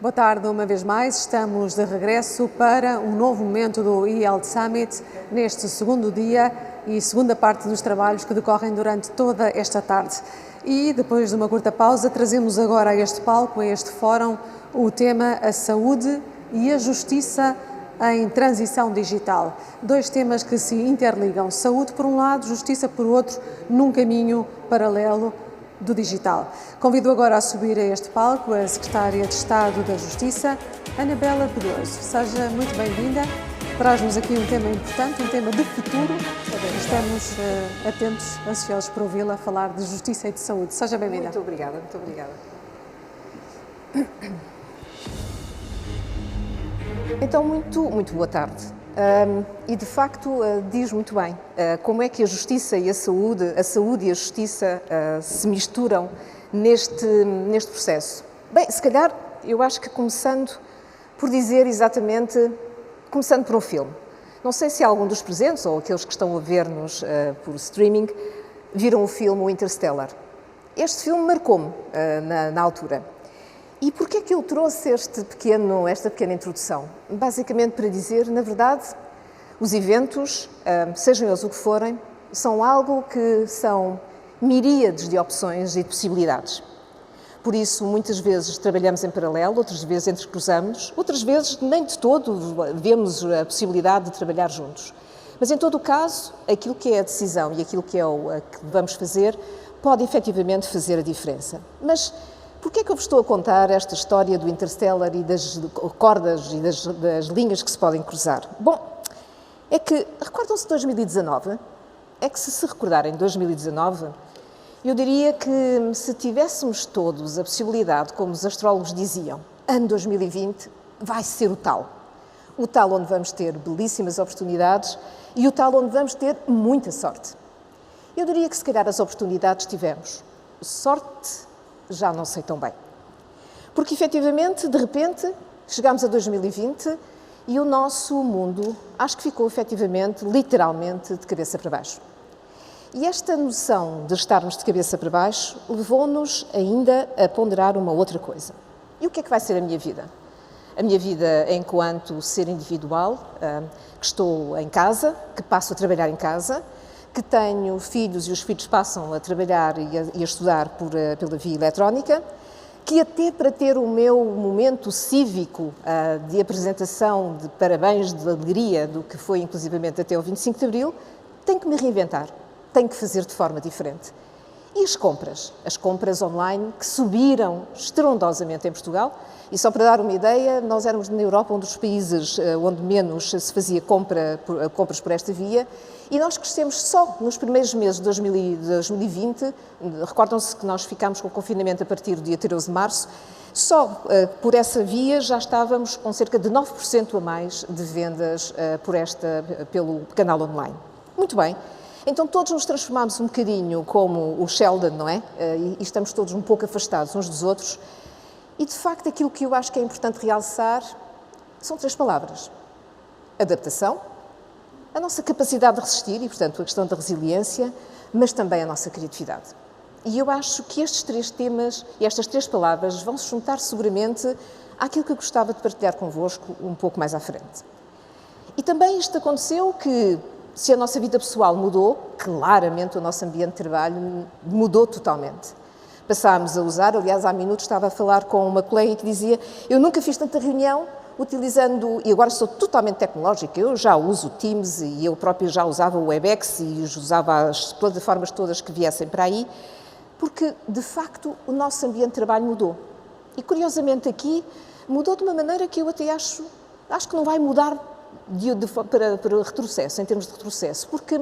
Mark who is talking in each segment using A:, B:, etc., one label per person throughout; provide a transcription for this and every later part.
A: Boa tarde uma vez mais, estamos de regresso para um novo momento do eHealth Summit, neste segundo dia e segunda parte dos trabalhos que decorrem durante toda esta tarde. E depois de uma curta pausa, trazemos agora a este palco, a este fórum, o tema a saúde e a justiça em transição digital. Dois temas que se interligam, saúde por um lado, justiça por outro, num caminho paralelo do digital. Convido agora a subir a este palco a Secretária de Estado da Justiça, Anabela Pedroso. Seja muito bem-vinda. Traz-nos aqui um tema importante, um tema de futuro. Estamos atentos, ansiosos por ouvi-la falar de justiça e de saúde. Seja bem-vinda.
B: Muito obrigada, muito obrigada. Então, muito boa tarde. E de facto diz muito bem como é que a justiça e a saúde e a justiça se misturam neste processo. Bem, se calhar eu acho que começando por dizer exatamente, começando por um filme. Não sei se algum dos presentes ou aqueles que estão a ver-nos por streaming viram o filme Interstellar. Este filme marcou-me na altura. E porquê é que eu trouxe esta pequena introdução? Basicamente para dizer, na verdade, os eventos, sejam eles o que forem, são algo que são miríades de opções e de possibilidades. Por isso, muitas vezes trabalhamos em paralelo, outras vezes entrecruzamos, outras vezes nem de todo vemos a possibilidade de trabalhar juntos. Mas, em todo o caso, aquilo que é a decisão e aquilo que é o que vamos fazer pode efetivamente fazer a diferença. Mas porquê é que eu vos estou a contar esta história do Interstellar e das cordas e das linhas que se podem cruzar? Bom, é que, recordam-se de 2019? É que se recordarem de 2019, eu diria que se tivéssemos todos a possibilidade, como os astrólogos diziam, ano 2020 vai ser o tal onde vamos ter belíssimas oportunidades e o tal onde vamos ter muita sorte. Eu diria que se calhar as oportunidades tivemos, sorte já não sei tão bem. Porque, efetivamente, de repente, chegámos a 2020 e o nosso mundo, acho que ficou, efetivamente, literalmente, de cabeça para baixo. E esta noção de estarmos de cabeça para baixo levou-nos ainda a ponderar uma outra coisa. E o que é que vai ser a minha vida? A minha vida enquanto ser individual, que estou em casa, que passo a trabalhar em casa, que tenho filhos e os filhos passam a trabalhar e a estudar pela via eletrónica, que até para ter o meu momento cívico de apresentação de parabéns, de alegria, do que foi inclusivamente até o 25 de Abril, tenho que me reinventar, tenho que fazer de forma diferente. E as compras online que subiram estrondosamente em Portugal, e só para dar uma ideia, nós éramos na Europa um dos países onde menos se fazia compras por esta via, e nós crescemos só nos primeiros meses de 2020, recordam-se que nós ficámos com o confinamento a partir do dia 13 de março, só por essa via já estávamos com cerca de 9% a mais de vendas pelo canal online. Muito bem. Então todos nos transformámos um bocadinho como o Sheldon, não é? E estamos todos um pouco afastados uns dos outros. E, de facto, aquilo que eu acho que é importante realçar são 3 palavras. Adaptação, a nossa capacidade de resistir e, portanto, a questão da resiliência, mas também a nossa criatividade. E eu acho que estes 3 temas e estas 3 palavras vão se juntar seguramente àquilo que eu gostava de partilhar convosco um pouco mais à frente. E também isto aconteceu que, se a nossa vida pessoal mudou, claramente o nosso ambiente de trabalho mudou totalmente. Passámos a usar, aliás, há minutos estava a falar com uma colega que dizia eu nunca fiz tanta reunião utilizando, e agora sou totalmente tecnológica, eu já uso o Teams e eu própria já usava o Webex e usava as plataformas todas que viessem para aí, porque, de facto, o nosso ambiente de trabalho mudou. E, curiosamente, aqui mudou de uma maneira que eu até acho que não vai mudar para retrocesso, em termos de retrocesso, porque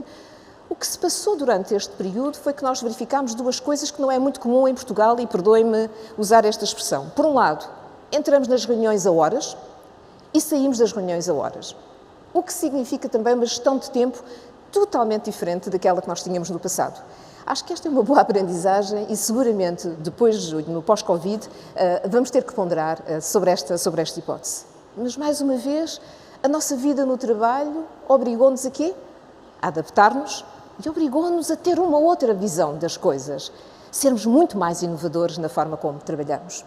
B: o que se passou durante este período foi que nós verificámos 2 coisas que não é muito comum em Portugal, e perdoem-me usar esta expressão. Por um lado, entramos nas reuniões a horas e saímos das reuniões a horas, o que significa também uma gestão de tempo totalmente diferente daquela que nós tínhamos no passado. Acho que esta é uma boa aprendizagem e seguramente depois, no pós-Covid, vamos ter que ponderar sobre esta hipótese. Mas, mais uma vez, a nossa vida no trabalho obrigou-nos a quê? A adaptar-nos e obrigou-nos a ter uma outra visão das coisas, sermos muito mais inovadores na forma como trabalhamos.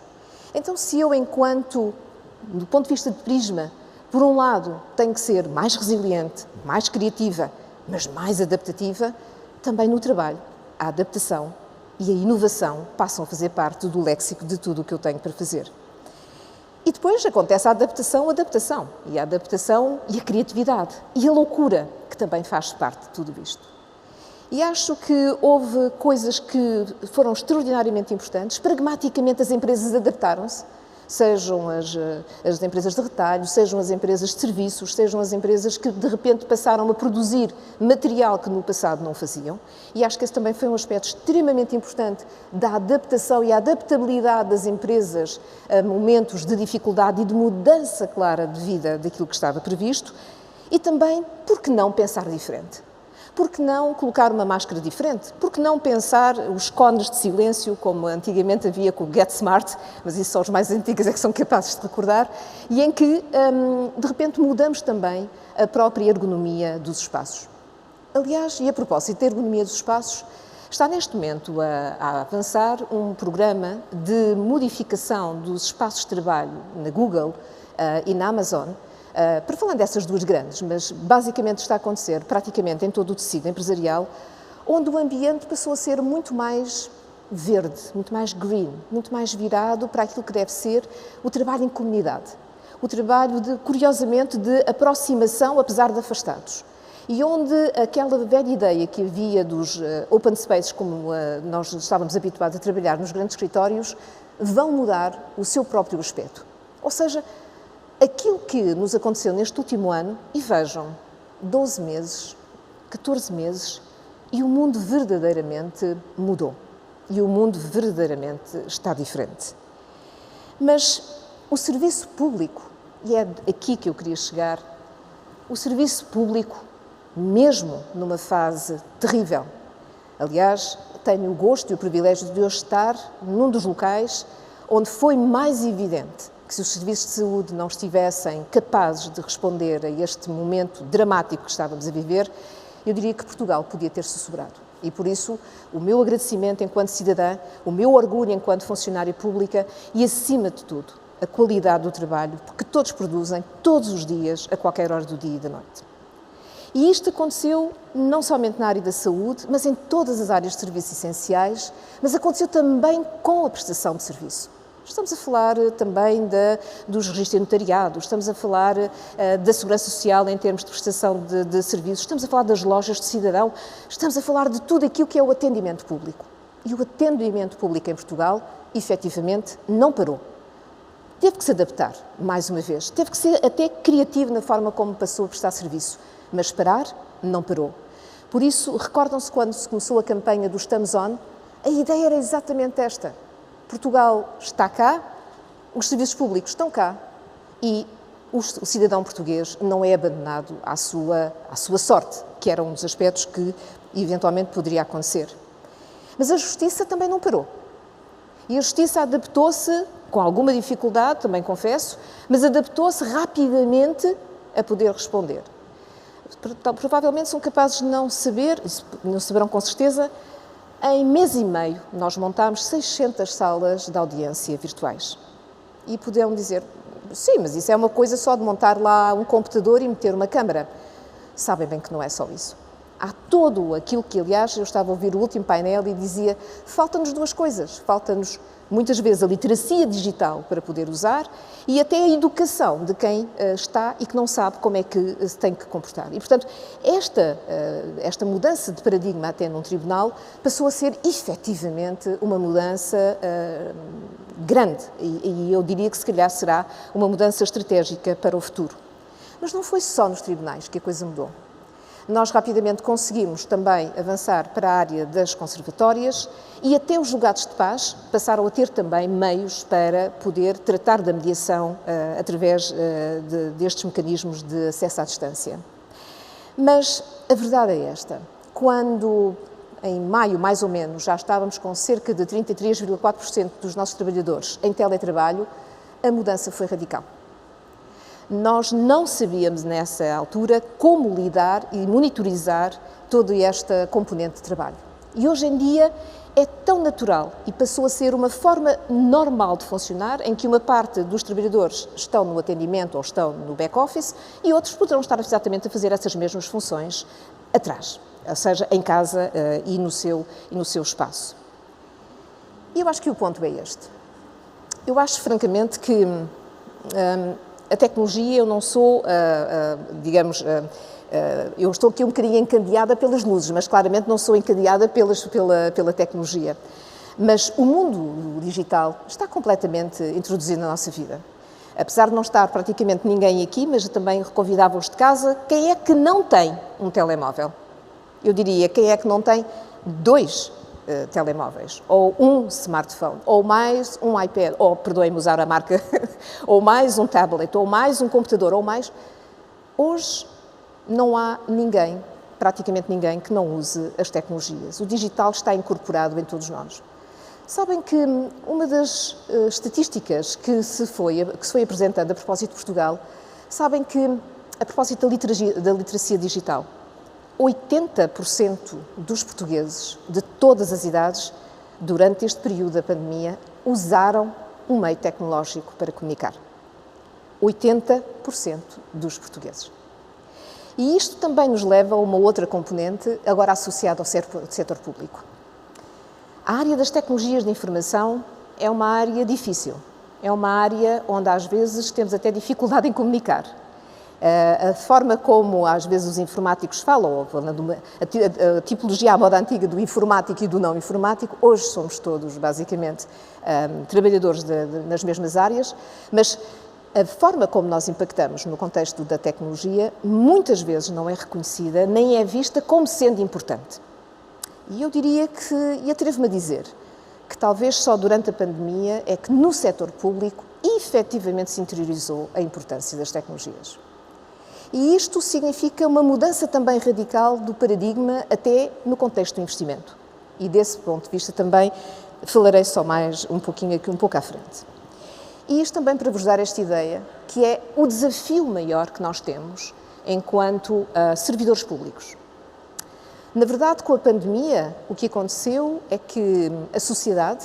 B: Então, se eu, do ponto de vista de Prisma, por um lado, tenho que ser mais resiliente, mais criativa, mas mais adaptativa, também no trabalho, a adaptação e a inovação passam a fazer parte do léxico de tudo o que eu tenho para fazer. E depois acontece a adaptação e a criatividade e a loucura, que também faz parte de tudo isto. E acho que houve coisas que foram extraordinariamente importantes. Pragmaticamente as empresas adaptaram-se, sejam as empresas de retalho, sejam as empresas de serviços, sejam as empresas que de repente passaram a produzir material que no passado não faziam. E acho que esse também foi um aspecto extremamente importante da adaptação e a adaptabilidade das empresas a momentos de dificuldade e de mudança clara de vida daquilo que estava previsto. E também, por que não pensar diferente? Por que não colocar uma máscara diferente? Por que não pensar os cones de silêncio, como antigamente havia com o Get Smart, mas isso só os mais antigos é que são capazes de recordar, e em que, de repente, mudamos também a própria ergonomia dos espaços. Aliás, e a propósito da ergonomia dos espaços, está neste momento a avançar um programa de modificação dos espaços de trabalho na Google e na Amazon, para falar dessas duas grandes, mas basicamente está a acontecer praticamente em todo o tecido empresarial, onde o ambiente passou a ser muito mais verde, muito mais green, muito mais virado para aquilo que deve ser o trabalho em comunidade. O trabalho, curiosamente, de aproximação, apesar de afastados. E onde aquela velha ideia que havia dos open spaces, como nós estávamos habituados a trabalhar nos grandes escritórios, vão mudar o seu próprio aspecto. Ou seja, aquilo que nos aconteceu neste último ano, e vejam, 12 meses, 14 meses, e o mundo verdadeiramente mudou. E o mundo verdadeiramente está diferente. Mas o serviço público, e é aqui que eu queria chegar, o serviço público, mesmo numa fase terrível. Aliás, tenho o gosto e o privilégio de hoje estar num dos locais onde foi mais evidente que se os serviços de saúde não estivessem capazes de responder a este momento dramático que estávamos a viver, eu diria que Portugal podia ter-se sobrado. E por isso, o meu agradecimento enquanto cidadã, o meu orgulho enquanto funcionária pública e, acima de tudo, a qualidade do trabalho que todos produzem, todos os dias, a qualquer hora do dia e da noite. E isto aconteceu não somente na área da saúde, mas em todas as áreas de serviços essenciais, mas aconteceu também com a prestação de serviço. Estamos a falar também dos registros notariados, estamos a falar da segurança social em termos de prestação de serviços, estamos a falar das lojas de cidadão, estamos a falar de tudo aquilo que é o atendimento público. E o atendimento público em Portugal, efetivamente, não parou. Teve que se adaptar, mais uma vez, teve que ser até criativo na forma como passou a prestar serviço, mas parar, não parou. Por isso, recordam-se quando se começou a campanha do Estamos On, a ideia era exatamente esta. Portugal está cá, os serviços públicos estão cá e o cidadão português não é abandonado à sua sorte, que era um dos aspectos que eventualmente poderia acontecer. Mas a Justiça também não parou. E a Justiça adaptou-se, com alguma dificuldade, também confesso, mas adaptou-se rapidamente a poder responder. Provavelmente são capazes de não saberão com certeza. Em mês e meio, nós montámos 600 salas de audiência virtuais. E poderão dizer, sim, mas isso é uma coisa só de montar lá um computador e meter uma câmara. Sabem bem que não é só isso. Há todo aquilo que, aliás, eu estava a ouvir o último painel e dizia, faltam-nos duas coisas. Falta-nos, muitas vezes, a literacia digital para poder usar e até a educação de quem está e que não sabe como é que se tem que comportar. E, portanto, esta mudança de paradigma até num tribunal passou a ser, efetivamente, uma mudança grande. E eu diria que, se calhar, será uma mudança estratégica para o futuro. Mas não foi só nos tribunais que a coisa mudou. Nós rapidamente conseguimos também avançar para a área das conservatórias e até os julgados de paz passaram a ter também meios para poder tratar da mediação através destes mecanismos de acesso à distância. Mas a verdade é esta, quando em maio, mais ou menos, já estávamos com cerca de 33,4% dos nossos trabalhadores em teletrabalho, a mudança foi radical. Nós não sabíamos, nessa altura, como lidar e monitorizar toda esta componente de trabalho. E hoje em dia é tão natural e passou a ser uma forma normal de funcionar, em que uma parte dos trabalhadores estão no atendimento ou estão no back-office e outros poderão estar exatamente a fazer essas mesmas funções atrás, ou seja, em casa e no seu espaço. E eu acho que o ponto é este. Eu acho, francamente, que a tecnologia, eu não sou, eu estou aqui um bocadinho encandeada pelas luzes, mas claramente não sou encandeada pela tecnologia. Mas o mundo digital está completamente introduzido na nossa vida. Apesar de não estar praticamente ninguém aqui, mas também convidava-os de casa, quem é que não tem um telemóvel? Eu diria, quem é que não tem 2 telemóveis, ou um smartphone, ou mais um iPad, ou, perdoem-me usar a marca, ou mais um tablet, ou mais um computador, ou mais... Hoje não há ninguém, praticamente ninguém, que não use as tecnologias. O digital está incorporado em todos nós. Sabem que uma das estatísticas que se foi apresentando a propósito de Portugal, sabem que, a propósito da literacia digital, 80% dos portugueses de todas as idades, durante este período da pandemia, usaram um meio tecnológico para comunicar. 80% dos portugueses. E isto também nos leva a uma outra componente, agora associada ao setor público. A área das tecnologias de informação é uma área difícil. É uma área onde às vezes temos até dificuldade em comunicar. A forma como às vezes os informáticos falam, a tipologia à moda antiga do informático e do não informático, hoje somos todos basicamente trabalhadores nas mesmas áreas, mas a forma como nós impactamos no contexto da tecnologia muitas vezes não é reconhecida nem é vista como sendo importante. E eu diria que, e atrevo-me a dizer, que talvez só durante a pandemia é que no setor público efetivamente se interiorizou a importância das tecnologias. E isto significa uma mudança também radical do paradigma até no contexto do investimento. E desse ponto de vista também falarei só mais um pouquinho aqui, um pouco à frente. E isto também para vos dar esta ideia, que é o desafio maior que nós temos enquanto servidores públicos. Na verdade, com a pandemia, o que aconteceu é que a sociedade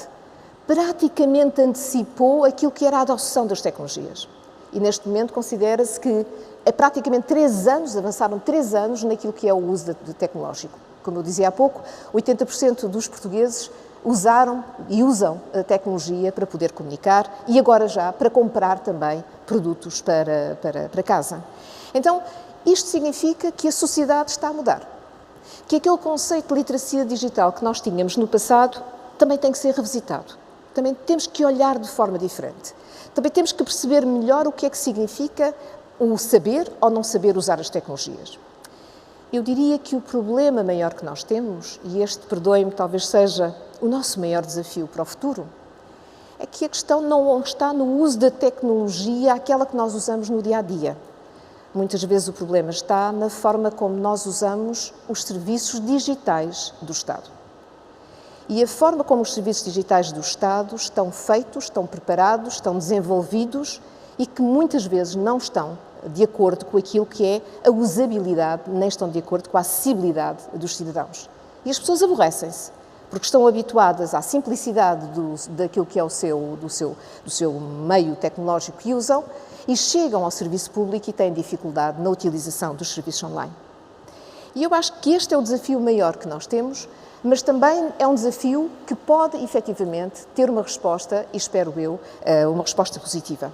B: praticamente antecipou aquilo que era a adoção das tecnologias. E neste momento considera-se que é praticamente 3 anos, avançaram 3 anos naquilo que é o uso de tecnológico. Como eu dizia há pouco, 80% dos portugueses usaram e usam a tecnologia para poder comunicar e agora já para comprar também produtos para casa. Então, isto significa que a sociedade está a mudar. Que aquele conceito de literacia digital que nós tínhamos no passado também tem que ser revisitado. Também temos que olhar de forma diferente. Também temos que perceber melhor o que é que significa o saber ou não saber usar as tecnologias. Eu diria que o problema maior que nós temos, e este, perdoem-me, talvez seja o nosso maior desafio para o futuro, é que a questão não está no uso da tecnologia, aquela que nós usamos no dia-a-dia. Muitas vezes o problema está na forma como nós usamos os serviços digitais do Estado. E a forma como os serviços digitais do Estado estão feitos, estão preparados, estão desenvolvidos e que muitas vezes não estão de acordo com aquilo que é a usabilidade, nem estão de acordo com a acessibilidade dos cidadãos. E as pessoas aborrecem-se, porque estão habituadas à simplicidade daquilo que é do seu meio tecnológico que usam e chegam ao serviço público e têm dificuldade na utilização dos serviços online. E eu acho que este é o desafio maior que nós temos, mas também é um desafio que pode, efetivamente, ter uma resposta, e espero eu, uma resposta positiva.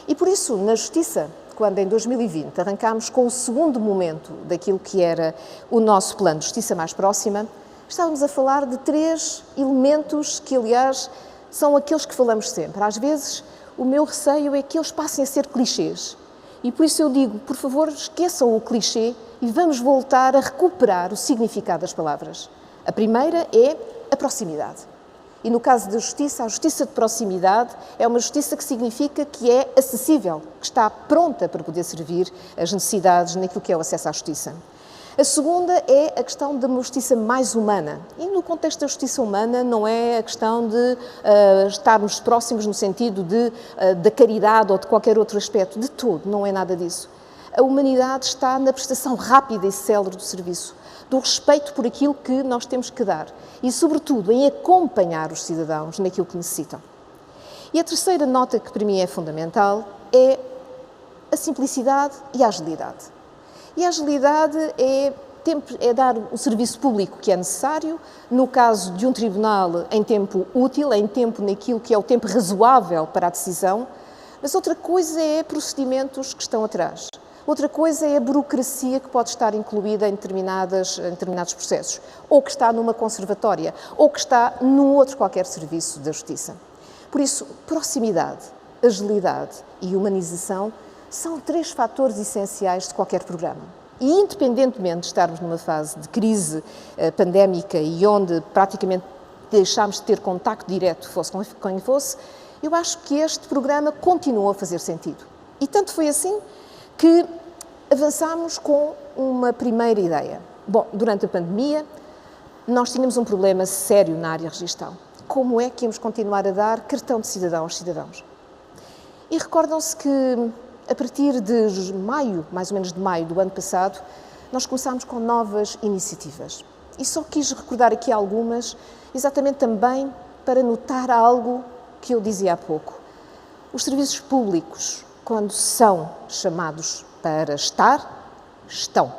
B: E por isso, na Justiça, quando em 2020 arrancámos com o segundo momento daquilo que era o nosso plano de Justiça Mais Próxima, estávamos a falar de 3 elementos que, aliás, são aqueles que falamos sempre. Às vezes, o meu receio é que eles passem a ser clichês. E por isso eu digo, por favor, esqueçam o clichê e vamos voltar a recuperar o significado das palavras. A primeira é a proximidade. E no caso da justiça, a justiça de proximidade é uma justiça que significa que é acessível, que está pronta para poder servir as necessidades naquilo que é o acesso à justiça. A segunda é a questão de uma justiça mais humana. E no contexto da justiça humana não é a questão de estarmos próximos no sentido da caridade ou de qualquer outro aspecto. De todo, não é nada disso. a humanidade está na prestação rápida e célere do serviço, do respeito por aquilo que nós temos que dar e, sobretudo, em acompanhar os cidadãos naquilo que necessitam. E a terceira nota que para mim é fundamental é a simplicidade e a agilidade. E a agilidade é dar o serviço público que é necessário, no caso de um tribunal em tempo útil, em tempo naquilo que é o tempo razoável para a decisão, mas outra coisa é procedimentos que estão atrás. Outra coisa é a burocracia que pode estar incluída em determinados processos, ou que está numa conservatória, ou que está num outro qualquer serviço da Justiça. Por isso, proximidade, agilidade e humanização são 3 fatores essenciais de qualquer programa. E, independentemente de estarmos numa fase de crise pandémica e onde praticamente deixámos de ter contacto direto, fosse com quem fosse, eu acho que este programa continuou a fazer sentido. E tanto foi assim que avançámos com uma primeira ideia. Bom, durante a pandemia, nós tínhamos um problema sério na área registral. Como é que íamos continuar a dar cartão de cidadão aos cidadãos? E recordam-se que a partir de maio, mais ou menos de maio do ano passado, nós começámos com novas iniciativas. E só quis recordar aqui algumas, exatamente também para notar algo que eu dizia há pouco. Os serviços públicos, quando são chamados para estar, estão.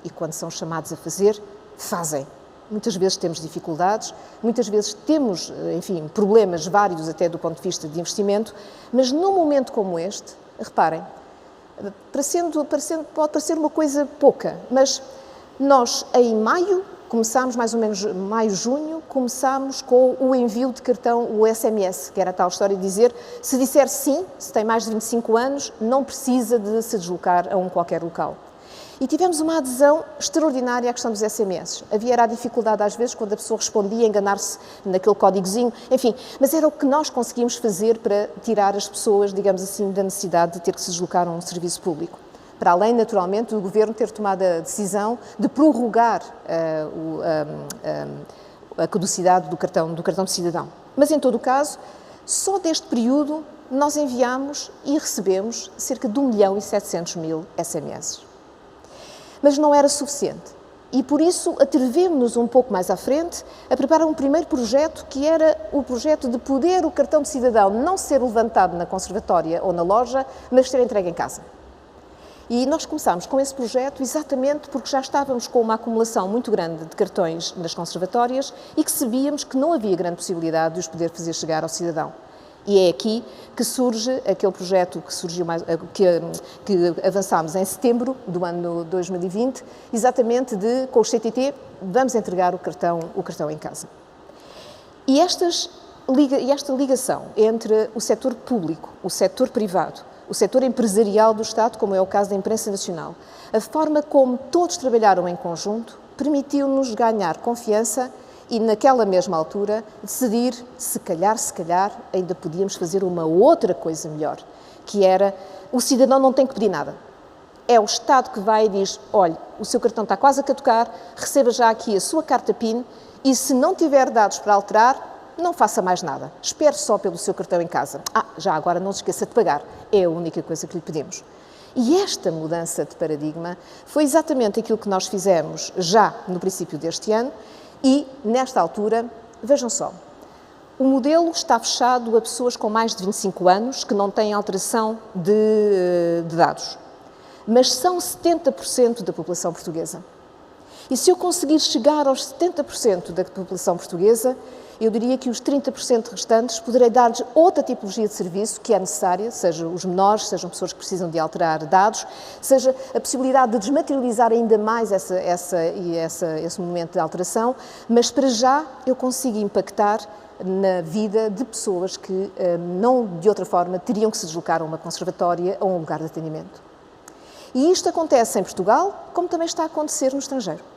B: E quando são chamados a fazer, fazem. Muitas vezes temos dificuldades, muitas vezes temos, enfim, problemas vários até do ponto de vista de investimento, mas num momento como este, reparem, pode parecer uma coisa pouca, mas nós em maio, começámos mais ou menos maio, junho, começámos com o envio de cartão, o SMS, que era a tal história de dizer, se disser sim, se tem mais de 25 anos, não precisa de se deslocar a um qualquer local. E tivemos uma adesão extraordinária à questão dos SMS. Havia a dificuldade, às vezes, quando a pessoa respondia, enganar-se naquele códigozinho, enfim, mas era o que nós conseguimos fazer para tirar as pessoas, digamos assim, da necessidade de ter que se deslocar a um serviço público. Para além, naturalmente, do Governo ter tomado a decisão de prorrogar a caducidade do cartão de cidadão. Mas, em todo o caso, só deste período nós enviámos e recebemos cerca de 1.700.000 SMS. Mas não era suficiente. E por isso atrevemos-nos um pouco mais à frente a preparar um primeiro projeto que era o projeto de poder o cartão de cidadão não ser levantado na conservatória ou na loja, mas ser entregue em casa. E nós começámos com esse projeto exatamente porque já estávamos com uma acumulação muito grande de cartões nas conservatórias e que sabíamos que não havia grande possibilidade de os poder fazer chegar ao cidadão. E é aqui que surge aquele projeto que surgiu que avançámos em setembro do ano 2020, exatamente com o CTT, vamos entregar o cartão em casa. E esta ligação entre o setor público, o setor privado, o setor empresarial do Estado, como é o caso da imprensa nacional, a forma como todos trabalharam em conjunto, permitiu-nos ganhar confiança e, naquela mesma altura, decidir, se calhar, ainda podíamos fazer uma outra coisa melhor, que era, o cidadão não tem que pedir nada. É o Estado que vai e diz, olha, o seu cartão está quase a caducar, receba já aqui a sua carta PIN e, se não tiver dados para alterar, não faça mais nada. Espere só pelo seu cartão em casa. Já agora não se esqueça de pagar. É a única coisa que lhe pedimos. E esta mudança de paradigma foi exatamente aquilo que nós fizemos já no princípio deste ano. E, nesta altura, vejam só, o modelo está fechado a pessoas com mais de 25 anos que não têm alteração de dados. Mas são 70% da população portuguesa. E se eu conseguir chegar aos 70% da população portuguesa, eu diria que os 30% restantes poderei dar-lhes outra tipologia de serviço que é necessária, seja os menores, sejam pessoas que precisam de alterar dados, seja a possibilidade de desmaterializar ainda mais esse momento de alteração, mas para já eu consigo impactar na vida de pessoas que não, de outra forma, teriam que se deslocar a uma conservatória ou a um lugar de atendimento. E isto acontece em Portugal, como também está a acontecer no estrangeiro.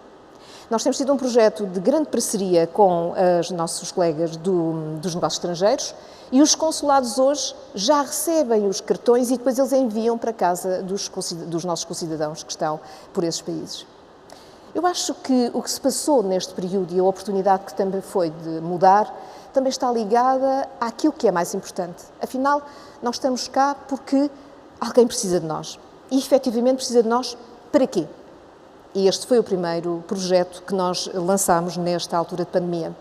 B: Nós temos tido um projeto de grande parceria com os nossos colegas dos negócios estrangeiros e os consulados hoje já recebem os cartões e depois eles enviam para casa dos nossos concidadãos que estão por esses países. Eu acho que o que se passou neste período e a oportunidade que também foi de mudar também está ligada àquilo que é mais importante. Afinal, nós estamos cá porque alguém precisa de nós. e efetivamente precisa de nós para quê? E este foi o primeiro projeto que nós lançámos nesta altura de pandemia.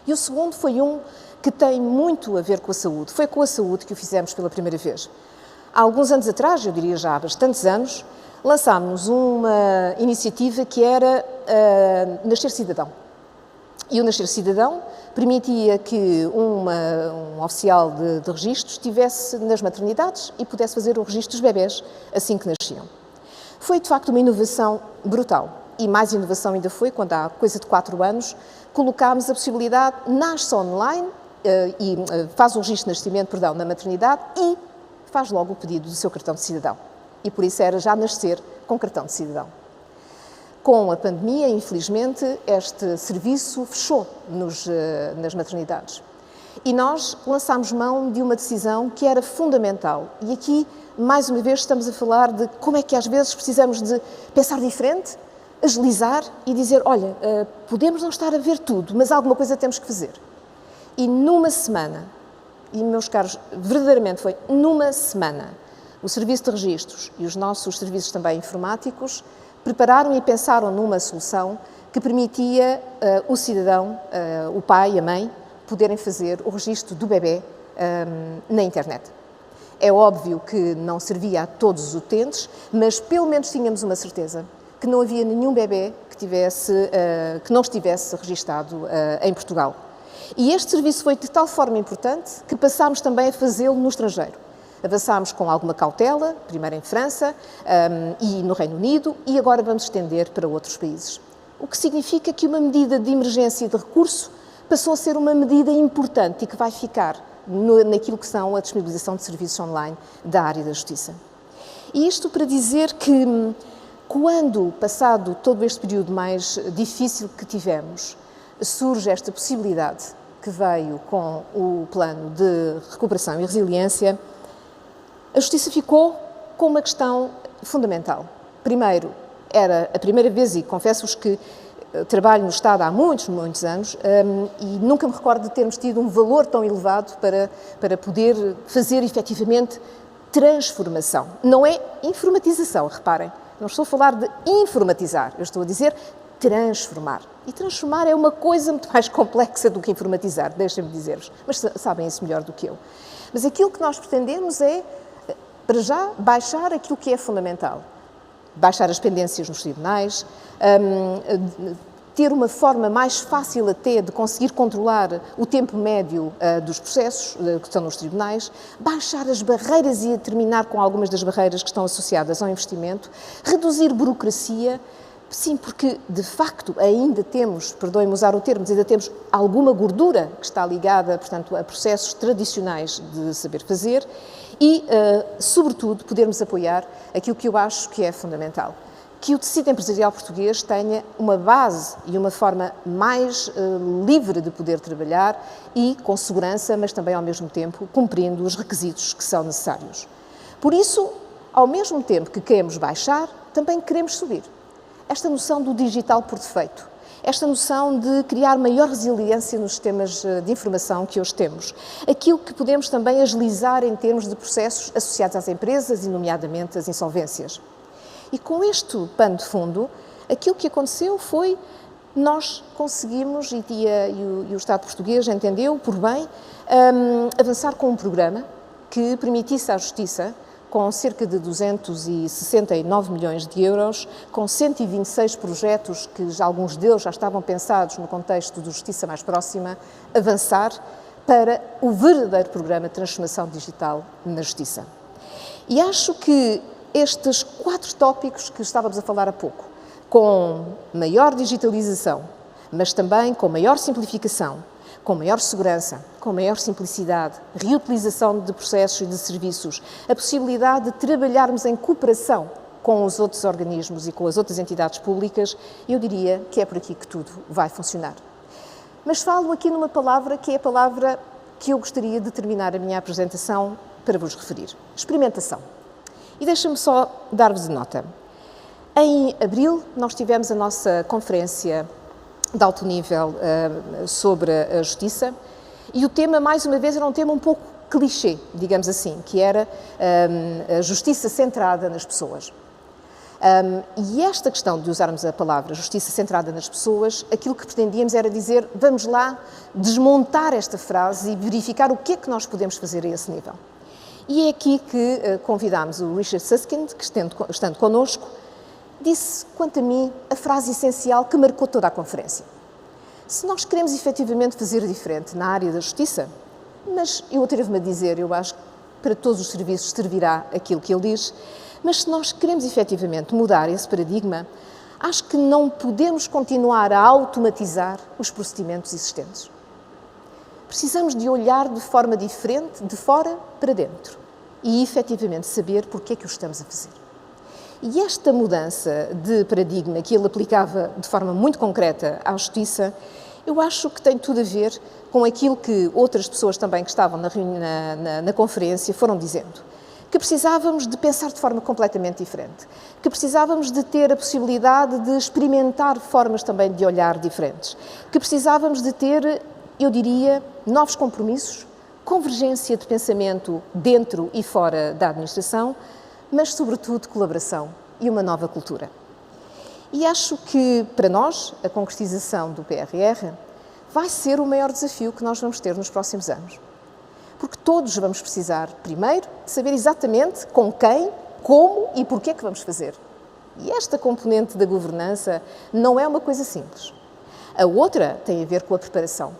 B: E o segundo foi um que tem muito a ver com a saúde. Foi com a saúde que o fizemos pela primeira vez. Há alguns anos atrás, eu diria já há bastantes anos, lançámos uma iniciativa que era Nascer Cidadão. E o Nascer Cidadão permitia que um oficial de registros estivesse nas maternidades e pudesse fazer o registro dos bebés assim que nasciam. Foi, de facto, uma inovação brutal. E mais inovação ainda foi quando, há coisa de 4 anos, colocámos a possibilidade, nasce online, faz o registro de nascimento, na maternidade e faz logo o pedido do seu cartão de cidadão. E por isso era já nascer com cartão de cidadão. Com a pandemia, infelizmente, este serviço fechou nas maternidades. E nós lançámos mão de uma decisão que era fundamental. E aqui, mais uma vez, estamos a falar de como é que às vezes precisamos de pensar diferente, agilizar e dizer, olha, podemos não estar a ver tudo, mas alguma coisa temos que fazer. E numa semana, e meus caros, verdadeiramente foi numa semana, o Serviço de Registros e os nossos serviços também informáticos prepararam e pensaram numa solução que permitia o cidadão, o pai e a mãe, poderem fazer o registro do bebê na internet. É óbvio que não servia a todos os utentes, mas pelo menos tínhamos uma certeza que não havia nenhum bebê que não estivesse registado em Portugal. E este serviço foi de tal forma importante que passámos também a fazê-lo no estrangeiro. Avançámos com alguma cautela, primeiro em França e no Reino Unido, e agora vamos estender para outros países. O que significa que uma medida de emergência e de recurso passou a ser uma medida importante e que vai ficar naquilo que são a disponibilização de serviços online da área da justiça. E isto para dizer que, quando, passado todo este período mais difícil que tivemos, surge esta possibilidade que veio com o plano de recuperação e resiliência, a justiça ficou com uma questão fundamental. Primeiro, era a primeira vez, e confesso-vos que trabalho no Estado há muitos anos e nunca me recordo de termos tido um valor tão elevado para poder fazer efetivamente transformação. Não é informatização, reparem. Não estou a falar de informatizar, eu estou a dizer transformar. E transformar é uma coisa muito mais complexa do que informatizar, deixem-me dizer-vos. Mas sabem isso melhor do que eu. Mas aquilo que nós pretendemos é, para já, baixar aquilo que é fundamental. Baixar as pendências nos tribunais, ter uma forma mais fácil até de conseguir controlar o tempo médio dos processos que estão nos tribunais, baixar as barreiras e terminar com algumas das barreiras que estão associadas ao investimento, reduzir burocracia. Sim, porque de facto ainda temos, perdoem-me usar o termo, mas ainda temos alguma gordura que está ligada, portanto, a processos tradicionais de saber fazer e, sobretudo, podermos apoiar aquilo que eu acho que é fundamental. Que o tecido empresarial português tenha uma base e uma forma mais livre de poder trabalhar e com segurança, mas também ao mesmo tempo cumprindo os requisitos que são necessários. Por isso, ao mesmo tempo que queremos baixar, também queremos subir. Esta noção do digital por defeito, esta noção de criar maior resiliência nos sistemas de informação que hoje temos, aquilo que podemos também agilizar em termos de processos associados às empresas e, nomeadamente, as insolvências. E com este pano de fundo, aquilo que aconteceu foi nós conseguimos, e o Estado português entendeu por bem, avançar com um programa que permitisse à Justiça, com cerca de 269 milhões de euros, com 126 projetos que alguns deles já estavam pensados no contexto de justiça mais próxima, avançar para o verdadeiro programa de transformação digital na justiça. E acho que estes 4 tópicos que estávamos a falar há pouco, com maior digitalização, mas também com maior simplificação, com maior segurança, com maior simplicidade, reutilização de processos e de serviços, a possibilidade de trabalharmos em cooperação com os outros organismos e com as outras entidades públicas, eu diria que é por aqui que tudo vai funcionar. Mas falo aqui numa palavra que é a palavra que eu gostaria de terminar a minha apresentação para vos referir. Experimentação. E deixa-me só dar-vos nota. Em abril, nós tivemos a nossa conferência de alto nível sobre a justiça e o tema, mais uma vez, era um tema um pouco clichê, digamos assim, que era a justiça centrada nas pessoas. E esta questão de usarmos a palavra justiça centrada nas pessoas, aquilo que pretendíamos era dizer, vamos lá desmontar esta frase e verificar o que é que nós podemos fazer a esse nível. E é aqui que convidámos o Richard Susskind, que estando connosco, disse, quanto a mim, a frase essencial que marcou toda a conferência. Se nós queremos efetivamente fazer diferente na área da justiça, mas eu atrevo-me a dizer, eu acho que para todos os serviços servirá aquilo que ele diz, mas se nós queremos efetivamente mudar esse paradigma, acho que não podemos continuar a automatizar os procedimentos existentes. Precisamos de olhar de forma diferente, de fora para dentro, e efetivamente saber porque é que o estamos a fazer. E esta mudança de paradigma que ele aplicava de forma muito concreta à justiça, eu acho que tem tudo a ver com aquilo que outras pessoas também que estavam na conferência foram dizendo. Que precisávamos de pensar de forma completamente diferente, que precisávamos de ter a possibilidade de experimentar formas também de olhar diferentes, que precisávamos de ter, eu diria, novos compromissos, convergência de pensamento dentro e fora da administração, mas sobretudo colaboração e uma nova cultura. E acho que, para nós, a concretização do PRR vai ser o maior desafio que nós vamos ter nos próximos anos. Porque todos vamos precisar, primeiro, de saber exatamente com quem, como e porquê é que vamos fazer. E esta componente da governança não é uma coisa simples. A outra tem a ver com a preparação.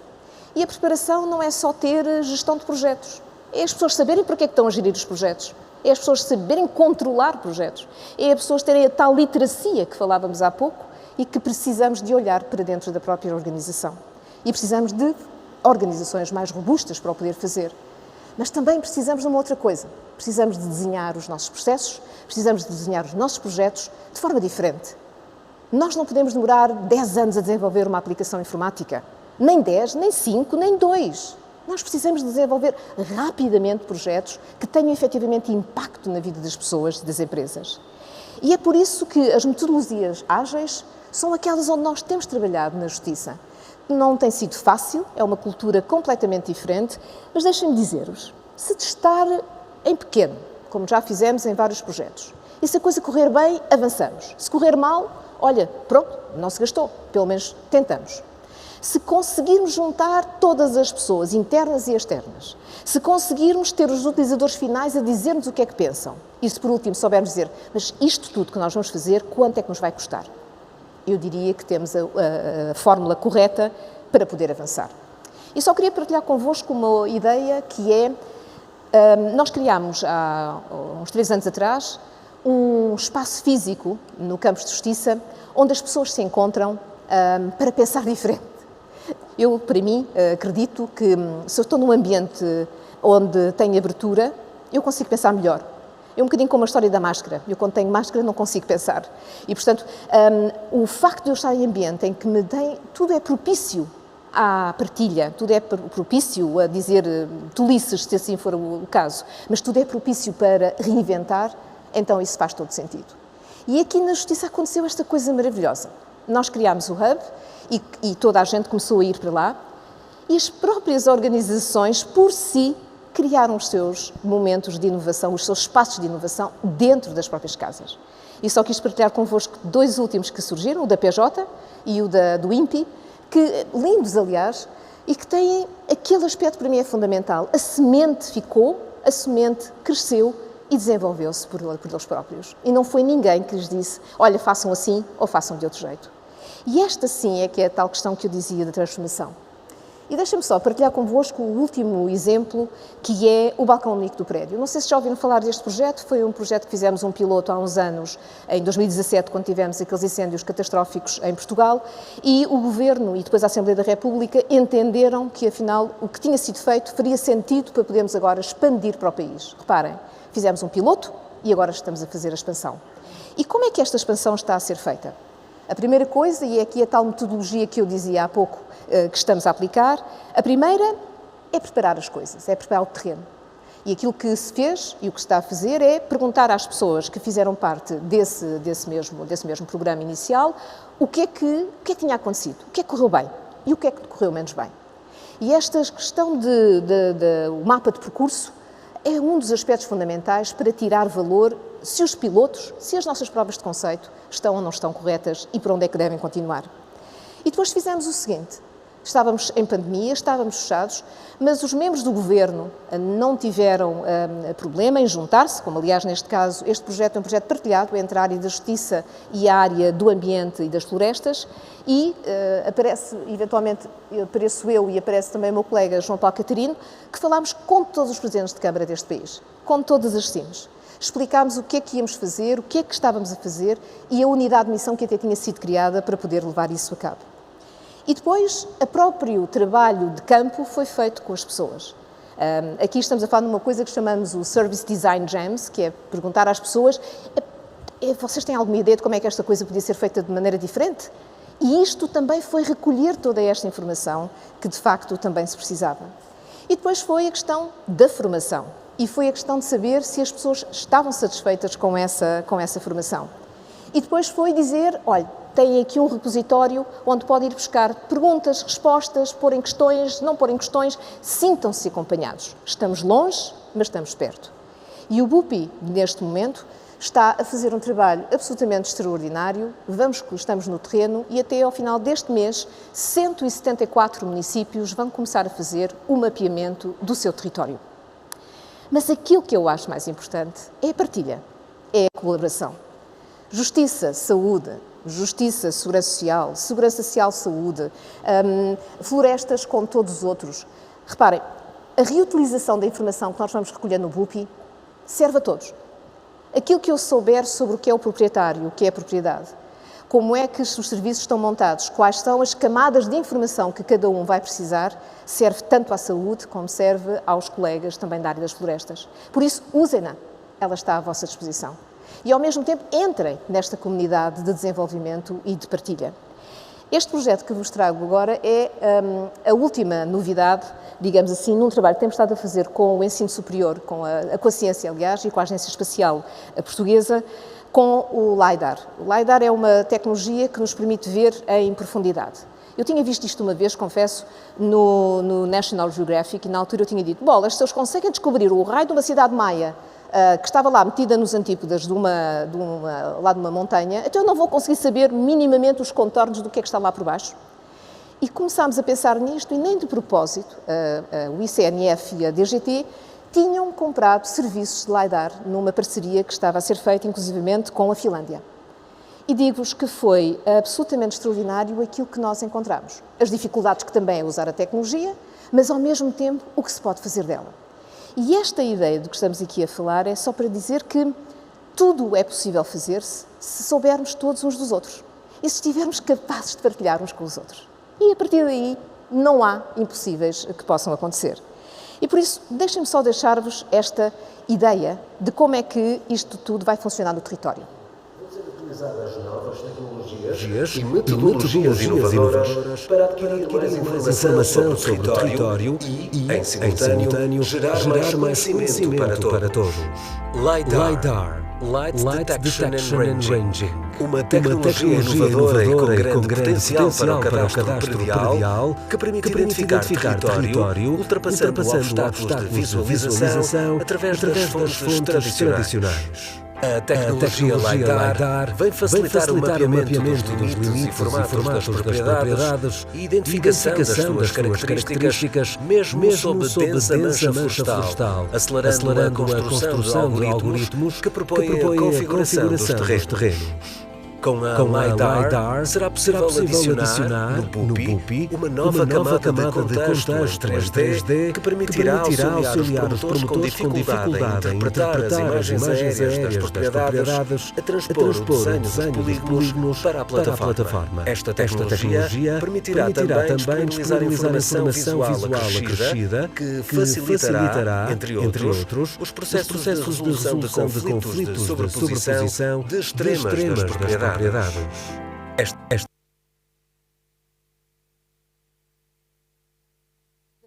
B: E a preparação não é só ter gestão de projetos. É as pessoas saberem porquê é que estão a gerir os projetos. É as pessoas saberem controlar projetos. É as pessoas terem a tal literacia que falávamos há pouco e que precisamos de olhar para dentro da própria organização. E precisamos de organizações mais robustas para o poder fazer. Mas também precisamos de uma outra coisa. Precisamos de desenhar os nossos processos, precisamos de desenhar os nossos projetos de forma diferente. Nós não podemos demorar 10 anos a desenvolver uma aplicação informática. Nem 10, nem 5, nem 2. Nós precisamos de desenvolver rapidamente projetos que tenham efetivamente impacto na vida das pessoas e das empresas. E é por isso que as metodologias ágeis são aquelas onde nós temos trabalhado na justiça. Não tem sido fácil, é uma cultura completamente diferente, mas deixem-me dizer-vos, se testar em pequeno, como já fizemos em vários projetos, e se a coisa correr bem, avançamos. Se correr mal, olha, pronto, não se gastou, pelo menos tentamos. Se conseguirmos juntar todas as pessoas, internas e externas, se conseguirmos ter os utilizadores finais a dizer-nos o que é que pensam, e se por último soubermos dizer, mas isto tudo que nós vamos fazer, quanto é que nos vai custar? Eu diria que temos a fórmula correta para poder avançar. E só queria partilhar convosco uma ideia que é, nós criámos há uns 3 anos atrás um espaço físico no campus de justiça onde as pessoas se encontram para pensar diferente. Eu, para mim, acredito que se eu estou num ambiente onde tem abertura, eu consigo pensar melhor. É um bocadinho como a história da máscara. Eu, quando tenho máscara, não consigo pensar. E, portanto, o facto de eu estar em ambiente em que tudo é propício à partilha, tudo é propício a dizer tolices, se assim for o caso, mas tudo é propício para reinventar, então isso faz todo sentido. E aqui na Justiça aconteceu esta coisa maravilhosa. Nós criámos o Hub e toda a gente começou a ir para lá e as próprias organizações, por si, criaram os seus momentos de inovação, os seus espaços de inovação dentro das próprias casas. E só quis partilhar convosco 2 últimos que surgiram, o da PJ e o do INPI, que, lindos aliás, e que têm aquele aspecto que para mim é fundamental. A semente ficou, a semente cresceu e desenvolveu-se por eles próprios. E não foi ninguém que lhes disse, olha, façam assim ou façam de outro jeito. E esta sim é que é a tal questão que eu dizia da transformação. E deixa-me só partilhar convosco o último exemplo, que é o balcão único do prédio. Não sei se já ouviram falar deste projeto, foi um projeto que fizemos um piloto há uns anos, em 2017, quando tivemos aqueles incêndios catastróficos em Portugal, e o Governo e depois a Assembleia da República entenderam que, afinal, o que tinha sido feito faria sentido para podermos agora expandir para o país. Reparem, fizemos um piloto e agora estamos a fazer a expansão. E como é que esta expansão está a ser feita? A primeira coisa, e é aqui a tal metodologia que eu dizia há pouco, que estamos a aplicar, a primeira é preparar as coisas, é preparar o terreno. E aquilo que se fez e o que se está a fazer é perguntar às pessoas que fizeram parte desse mesmo programa inicial o que é que tinha acontecido, o que é que correu bem e o que é que correu menos bem. E esta questão o mapa de percurso é um dos aspectos fundamentais para tirar valor se os pilotos, se as nossas provas de conceito estão ou não estão corretas e para onde é que devem continuar. E depois fizemos o seguinte, estávamos em pandemia, estávamos fechados, mas os membros do Governo não tiveram problema em juntar-se, como aliás neste caso este projeto é um projeto partilhado entre a área da Justiça e a área do Ambiente e das Florestas e apareço eu e aparece também o meu colega João Paulo Catarino, que falámos com todos os presidentes de Câmara deste país, com todas as CIMs. Explicámos o que é que íamos fazer, o que é que estávamos a fazer e a unidade de missão que até tinha sido criada para poder levar isso a cabo. E depois, o próprio trabalho de campo foi feito com as pessoas. Aqui estamos a falar de uma coisa que chamamos o Service Design Jams, que é perguntar às pessoas, vocês têm alguma ideia de como é que esta coisa podia ser feita de maneira diferente? E isto também foi recolher toda esta informação que, de facto, também se precisava. E depois foi a questão da formação. E foi a questão de saber se as pessoas estavam satisfeitas com essa formação. E depois foi dizer, olha, têm aqui um repositório onde podem ir buscar perguntas, respostas, porem questões, não porem questões, sintam-se acompanhados. Estamos longe, mas estamos perto. E o BUPI, neste momento, está a fazer um trabalho absolutamente extraordinário. Estamos no terreno e até ao final deste mês, 174 municípios vão começar a fazer o mapeamento do seu território. Mas aquilo que eu acho mais importante é a partilha, é a colaboração. Justiça, saúde, justiça, segurança social, saúde, florestas com todos os outros. Reparem, a reutilização da informação que nós vamos recolher no BUPI serve a todos. Aquilo que eu souber sobre o que é o proprietário, o que é a propriedade, como é que os serviços estão montados, quais são as camadas de informação que cada um vai precisar, serve tanto à saúde como serve aos colegas também da área das florestas. Por isso, usem-na, ela está à vossa disposição. E, ao mesmo tempo, entrem nesta comunidade de desenvolvimento e de partilha. Este projeto que vos trago agora é a última novidade, digamos assim, num trabalho que temos estado a fazer com o ensino superior, com a ciência, aliás, e com a Agência Espacial Portuguesa, com o LiDAR. O LiDAR é uma tecnologia que nos permite ver em profundidade. Eu tinha visto isto uma vez, confesso, no National Geographic, e na altura eu tinha dito, bolas, se eles conseguem descobrir o raio de uma cidade maia que estava lá metida nos antípodas de uma montanha, então eu não vou conseguir saber minimamente os contornos do que é que está lá por baixo. E começámos a pensar nisto e nem de propósito, o ICNF e a DGT tinham comprado serviços de LiDAR numa parceria que estava a ser feita, inclusivamente, com a Finlândia. E digo-vos que foi absolutamente extraordinário aquilo que nós encontramos. As dificuldades que também é usar a tecnologia, mas ao mesmo tempo o que se pode fazer dela. E esta ideia do que estamos aqui a falar é só para dizer que tudo é possível fazer-se se soubermos todos uns dos outros e se estivermos capazes de partilhar uns com os outros. E a partir daí não há impossíveis que possam acontecer. E por isso, deixem-me só deixar-vos esta ideia de como é que isto tudo vai funcionar no território.
C: Utilizar as novas tecnologias e metodologias inovadoras para adquirir mais informação sobre o território e, em simultâneo, gerar mais conhecimento para todos. LiDAR, Light Detection and Ranging, uma tecnologia inovadora e com grande potencial para o cadastro predial que permite identificar território, ultrapassando obstáculos de visualização através das fontes tradicionais. A tecnologia LiDAR vem facilitar o mapeamento dos limites e formatos das propriedades e identificação das suas características, mesmo sob densa mancha florestal, acelerando a construção de algoritmos que propõem a configuração dos terrenos. Com a LiDAR, será possível adicionar no BUPI uma nova camada de contexto 3D que permitirá auxiliar os promotores com dificuldade em interpretar as imagens aéreas das propriedades a transpor o desenho dos polígonos para a plataforma. Esta tecnologia permitirá também disponibilizar informação visual acrescida que facilitará, entre outros, os processos de resolução de conflitos de sobreposição de extremas das propriedades.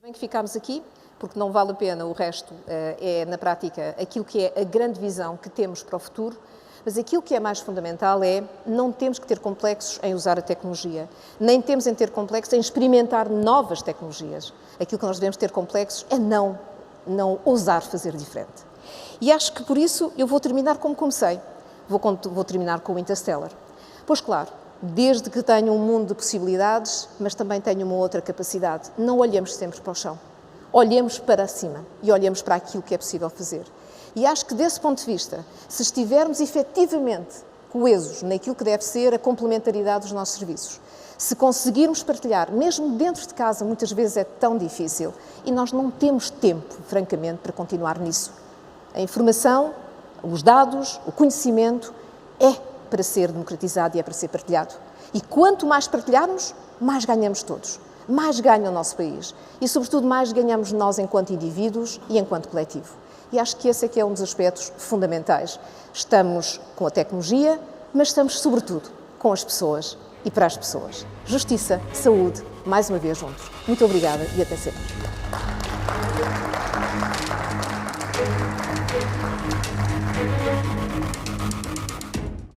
B: Bem que ficámos aqui, porque não vale a pena, o resto é, na prática, aquilo que é a grande visão que temos para o futuro, Mas aquilo que é mais fundamental é não temos que ter complexos em usar a tecnologia, nem temos em ter complexos em experimentar novas tecnologias. Aquilo que nós devemos ter complexos é não ousar fazer diferente. E acho que por isso eu vou terminar como comecei. Vou terminar com o Interstellar. Pois claro, desde que tenho um mundo de possibilidades, mas também tenho uma outra capacidade. Não olhemos sempre para o chão. Olhemos para cima e olhemos para aquilo que é possível fazer. E acho que, desse ponto de vista, se estivermos efetivamente coesos naquilo que deve ser a complementaridade dos nossos serviços, se conseguirmos partilhar, mesmo dentro de casa, muitas vezes é tão difícil, e nós não temos tempo, francamente, para continuar nisso. A informação, os dados, o conhecimento é para ser democratizado e é para ser partilhado. E quanto mais partilharmos, mais ganhamos todos. Mais ganha o nosso país. E, sobretudo, mais ganhamos nós enquanto indivíduos e enquanto coletivo. E acho que esse é que é um dos aspectos fundamentais. Estamos com a tecnologia, mas estamos, sobretudo, com as pessoas e para as pessoas. Justiça, saúde, mais uma vez juntos. Muito obrigada e até sempre.